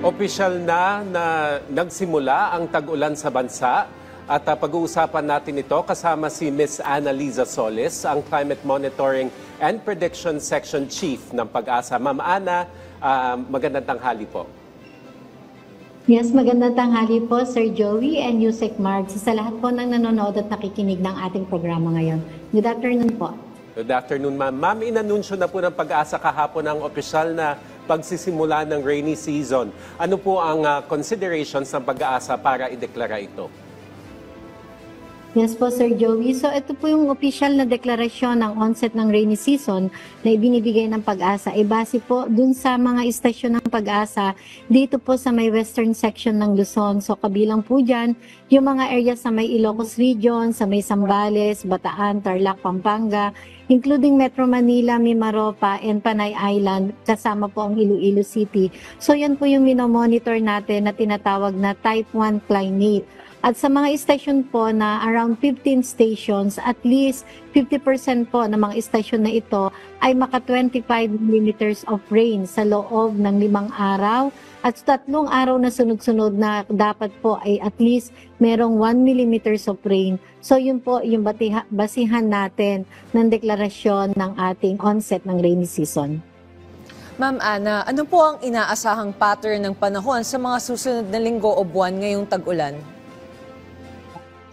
Opisyal na nagsimula ang tag-ulan sa bansa at pag-uusapan natin ito kasama si Ms. Annaliza Solis, ang Climate Monitoring and Prediction Section Chief ng Pag-asa. Ma'am Ana, magandang tanghali po. Yes, magandang tanghali po, Sir Joey and Yusek Mark, sa lahat po ng nanonood at nakikinig ng ating programa ngayon. Good afternoon po. Good afternoon, ma'am. Ma'am, inanunsyo na po ng Pag-asa kahapon ang opisyal na pagsisimula ng rainy season. Ano po ang considerations ng Pag-asa para ideklara ito? Yes po, Sir Joey. So ito po yung official na deklarasyon ng onset ng rainy season na ibinibigay ng Pag-asa. Base po dun sa mga istasyon ng Pag-asa dito po sa may western section ng Luzon. So kabilang po dyan yung mga area sa may Ilocos Region, sa may Zambales, Bataan, Tarlac, Pampanga, including Metro Manila, Mimaropa, and Panay Island, kasama po ang Iloilo City. So yan po yung minomonitor natin na tinatawag na Type 1 climate. At sa mga istasyon po na around 15 stations, at least 50% po ng mga istasyon na ito ay maka 25 millimeters of rain sa loob ng 5 araw. At sa 3 araw na sunod-sunod na dapat po ay at least merong 1 millimeters of rain. So yun po yung basihan natin ng deklarasyon ng ating onset ng rainy season. Ma'am Ana, ano po ang inaasahang pattern ng panahon sa mga susunod na linggo o buwan ngayong tag-ulan?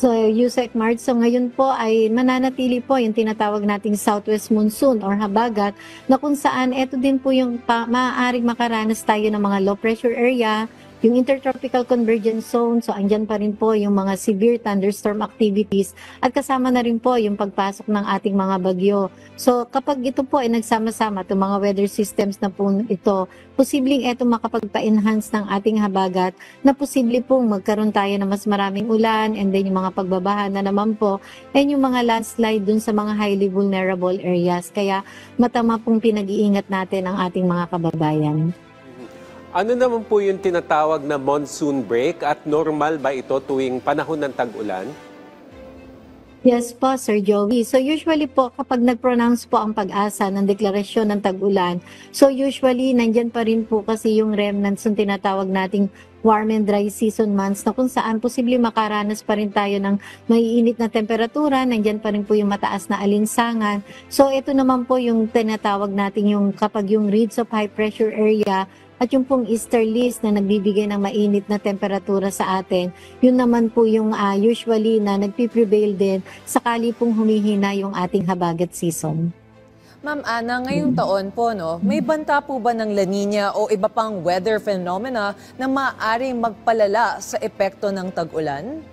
So, Yusek March, so ngayon po ay mananatili po yung tinatawag nating southwest monsoon or habagat na kung saan ito din po yung maaaring makaranas tayo ng mga low pressure area, yung intertropical convergence zone, so andyan pa rin po yung mga severe thunderstorm activities at kasama na rin po yung pagpasok ng ating mga bagyo. So kapag ito po ay nagsama-sama, itong mga weather systems na po ito, posibleng ito makapagpa-enhance ng ating habagat na posible pong magkaroon tayo ng mas maraming ulan and then yung mga pagbabaha na naman po and yung mga landslide dun sa mga highly vulnerable areas. Kaya matama pong pinag-iingat natin ang ating mga kababayan. Ano naman po yung tinatawag na monsoon break at normal ba ito tuwing panahon ng tag-ulan? Yes po, Sir Joey. So usually po kapag nag-pronounce po ang Pag-asa ng deklarasyon ng tag-ulan, so usually nandyan pa rin po kasi yung remnants ng tinatawag nating warm and dry season months na kung saan posible makaranas pa rin tayo ng maiinit na temperatura, nandyan pa rin po yung mataas na alinsangan. So ito naman po yung tinatawag natin yung kapag yung ridge of high pressure area at yung pong easterlies na nagbibigay ng mainit na temperatura sa atin, yun naman po yung usually na nagpiprevail din sakali pong humihina yung ating habagat season. Ma'am Ana, ngayong taon po, may banta po ba ng La Nina o iba pang weather phenomena na maaaring magpalala sa epekto ng tag-ulan?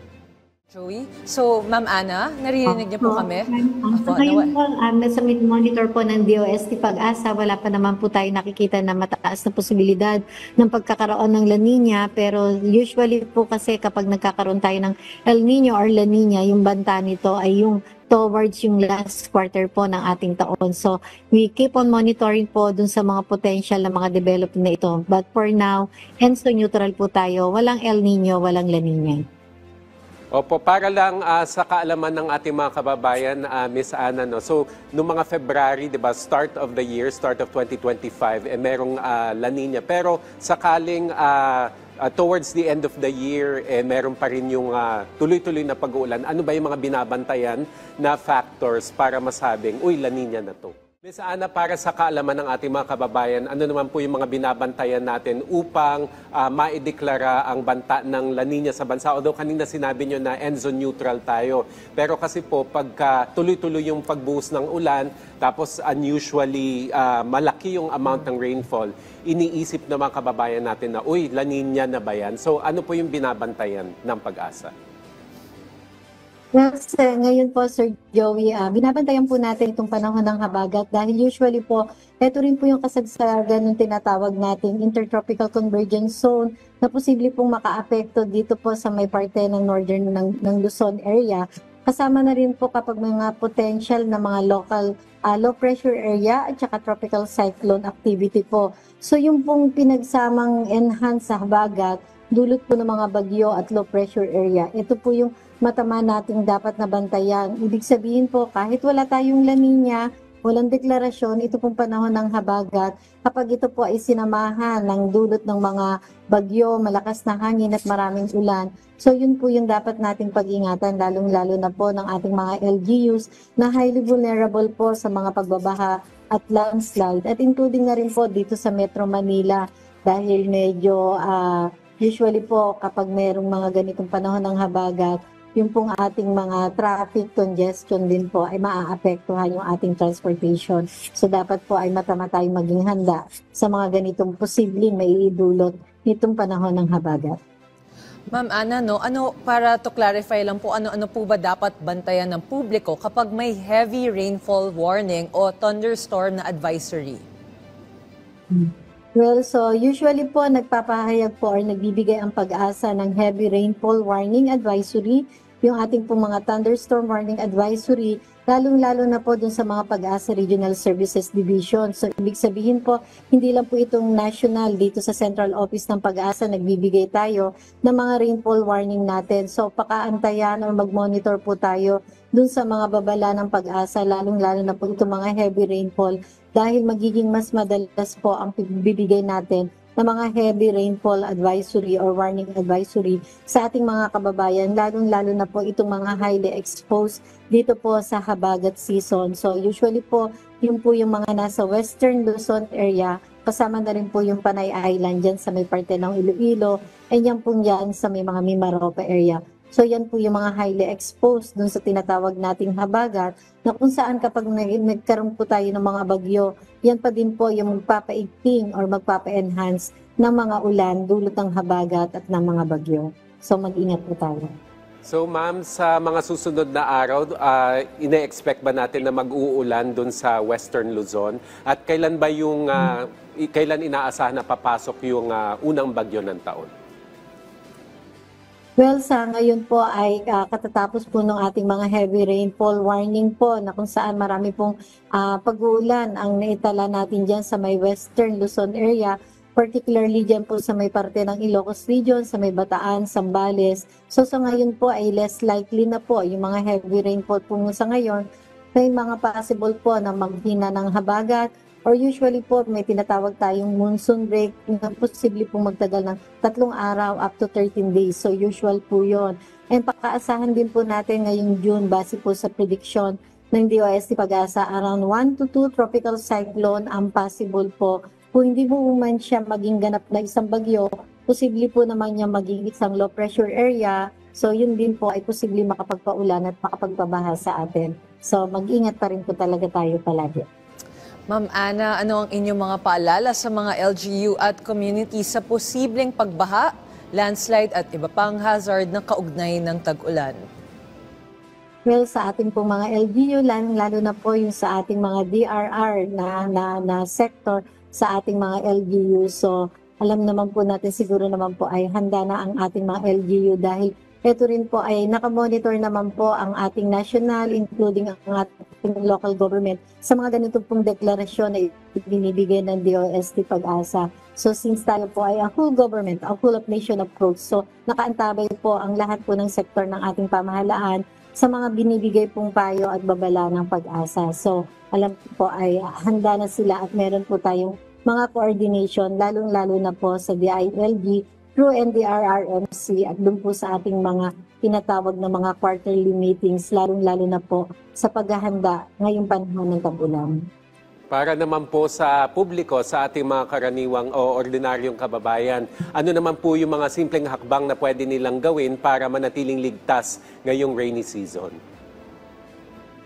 Joey? So, Ma'am Ana, naririnig niyo po kami? Ngayon po, sa monitor po ng DOST Pag-asa, wala pa naman po tayo nakikita na mataas na posibilidad ng pagkakaroon ng La Nina. Pero usually po kasi kapag nagkakaroon tayo ng El Nino or La Nina, yung banta nito ay yung towards yung last quarter po ng ating taon. So, we keep on monitoring po dun sa mga potential na mga development na ito. But for now, hence so neutral po tayo. Walang El Nino, walang La Nina. Opo, para lang sa kaalaman ng ating mga kababayan, Ms. Ana, so noong mga February, 'di ba, start of the year, start of 2025, merong La Nina. Pero sakaling towards the end of the year, meron pa rin yung tuloy-tuloy na pag-uulan. Ano ba yung mga binabantayan na factors para masabing, uy, La Nina na to? Ms. Ana, para sa kaalaman ng ating mga kababayan, ano naman po yung mga binabantayan natin upang maideklara ang banta ng La Nina sa bansa? Although kanina sinabi nyo na end-zone neutral tayo. Pero kasi po, pagka tuloy-tuloy yung pagbuhos ng ulan, tapos unusually malaki yung amount ng rainfall, iniisip ng mga kababayan natin na, uy, La Nina na ba yan? So ano po yung binabantayan ng Pag-asa? Yes, ngayon po, Sir Joey, binabantayan po natin itong panahon ng habagat dahil usually po, ito rin po yung kasagsagan ng tinatawag nating intertropical convergence zone na posible pong makaapekto dito po sa may parte ng northern ng Luzon area. Kasama na rin po kapag mga potential na mga local low pressure area at saka tropical cyclone activity po. So yung pong pinagsamang enhance sa habagat, dulot po ng mga bagyo at low pressure area. Ito po yung matama nating dapat nabantayan. Ibig sabihin po, kahit wala tayong La Nina, walang deklarasyon, ito pong panahon ng habagat, kapag ito po ay sinamahan ng dulot ng mga bagyo, malakas na hangin at maraming ulan. So yun po yung dapat nating pag-ingatan, lalong-lalo na po ng ating mga LGUs na highly vulnerable po sa mga pagbabaha at landslide. At including na rin po dito sa Metro Manila dahil medyo usually po kapag merong mga ganitong panahon ng habagat, yung pong ating mga traffic congestion din po ay maaapektuhan yung ating transportation. So dapat po ay mata-mata tayong maging handa sa mga ganitong posibleng maiidulot nitong panahon ng habagat. Ma'am Ana, para to clarify lang po, ano po ba dapat bantayan ng publiko kapag may heavy rainfall warning o thunderstorm na advisory? Well, so usually po nagpapahayag po or nagbibigay ang pag-asa ng heavy rainfall warning advisory, yung ating pong mga thunderstorm warning advisory, lalong-lalo na po dun sa mga Pag-asa Regional Services Division. So ibig sabihin po, hindi lang po itong national dito sa Central Office ng Pag-asa, nagbibigay tayo ng mga rainfall warning natin. So pakaantayan or mag-monitor po tayo dun sa mga babala ng Pag-asa, lalong-lalo na po itong mga heavy rainfall dahil magiging mas madalas po ang bibigay natin ng mga heavy rainfall advisory or warning advisory sa ating mga kababayan, lalong-lalo na po itong mga highly exposed dito po sa habagat season. So usually po, yun po yung mga nasa Western Luzon area, kasama na rin po yung Panay Island dyan sa may parte ng Iloilo, and yan po dyan sa may mga Mimaropa area. So yan po yung mga highly exposed dun sa tinatawag nating habagat na kung saan kapag nagkaroon po tayo ng mga bagyo, yan pa din po yung magpapaigting or magpapa-enhance ng mga ulan dulot ng habagat at ng mga bagyo. So mag-ingat po tayo. So ma'am, sa mga susunod na araw, ine-expect ba natin na mag-uulan dun sa Western Luzon? At kailan ba kailan inaasahan na papasok yung unang bagyo ng taon? Well, sa ngayon po ay katatapos po ng ating mga heavy rainfall warning po na kung saan marami pong pag-uulan ang naitala natin dyan sa may Western Luzon area, particularly dyan po sa may parte ng Ilocos Region, sa may Bataan, Zambales. So sa ngayon po ay less likely na po yung mga heavy rainfall po sa ngayon. May mga possible po na maghina ng habagat, or usually po may tinatawag tayong monsoon break na posible pong magtagal ng 3 araw up to 13 days. So usual po yon. And pakaasahan din po natin ngayong June base po sa prediction ng DOST Pag-asa, around 1 to 2 tropical cyclone ang possible po. Kung hindi po man siya maging ganap na isang bagyo, posible po naman niya maging isang low pressure area. So yun din po ay posible makapagpaulan at makapagpabaha sa atin. So mag-ingat pa rin po talaga tayo palagi. Ma'am Ana, ano ang inyong mga paalala sa mga LGU at community sa posibleng pagbaha, landslide at iba pang hazard na kaugnay ng tag-ulan? Well, sa ating pong mga LGU, lalo na po yung sa ating mga DRR na sector sa ating mga LGU. So, alam naman po natin, siguro naman po ay handa na ang ating mga LGU dahil ito rin po ay nakamonitor naman po ang ating national, including ang ating local government sa mga ganito pong deklarasyon na binibigay ng DOST Pag-asa. So since tayo po ay a whole government, a whole of nation approach, so nakaantabay po ang lahat po ng sektor ng ating pamahalaan sa mga binibigay pong payo at babala ng Pag-asa. So alam po ay handa na sila at meron po tayong mga coordination, lalong-lalo na po sa DILG, through NDRRMC at doon po sa ating mga tinatawag na mga quarterly meetings, lalong-lalo na po sa paghahanda ngayong panahon ng tag-ulan. Para naman po sa publiko, sa ating mga karaniwang o ordinaryong kababayan, ano naman po yung mga simpleng hakbang na pwede nilang gawin para manatiling ligtas ngayong rainy season?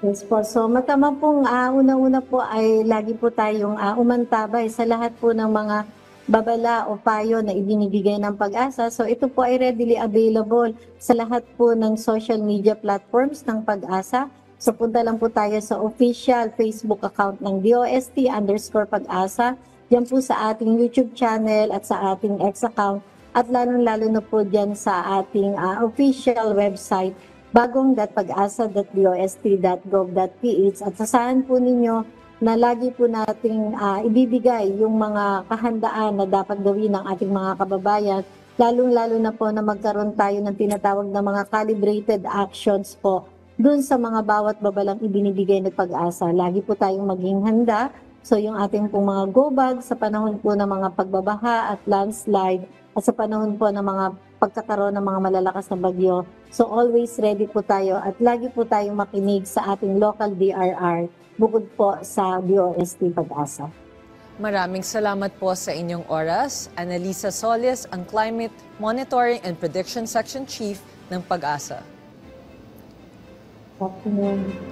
Yes po. So matama pong unang-una po ay lagi po tayong umantabay sa lahat po ng mga babala o payo na ibinibigay ng Pag-asa. So ito po ay readily available sa lahat po ng social media platforms ng Pag-asa. So punta lang po tayo sa official Facebook account ng DOST_Pag-asa. Diyan po sa ating YouTube channel at sa ating X account. At lalong-lalo na po diyan sa ating official website bagong.pagasa.dost.gov.ph. At sasahan po ninyo na lagi po nating ibibigay yung mga kahandaan na dapat gawin ng ating mga kababayan, lalong-lalo na po na magkaroon tayo ng tinatawag na mga calibrated actions po dun sa mga bawat babalang ibinibigay ng pag-asa. Lagi po tayong maging handa. So yung ating pong mga go bag sa panahon po ng mga pagbabaha at landslide at sa panahon po ng mga pagkakaroon ng mga malalakas na bagyo. So always ready po tayo at lagi po tayong makinig sa ating local DRR bukod po sa DOST Pag-asa. Maraming salamat po sa inyong oras. Annalisa Solis, ang Climate Monitoring and Prediction Section Chief ng Pag-asa. Afternoon.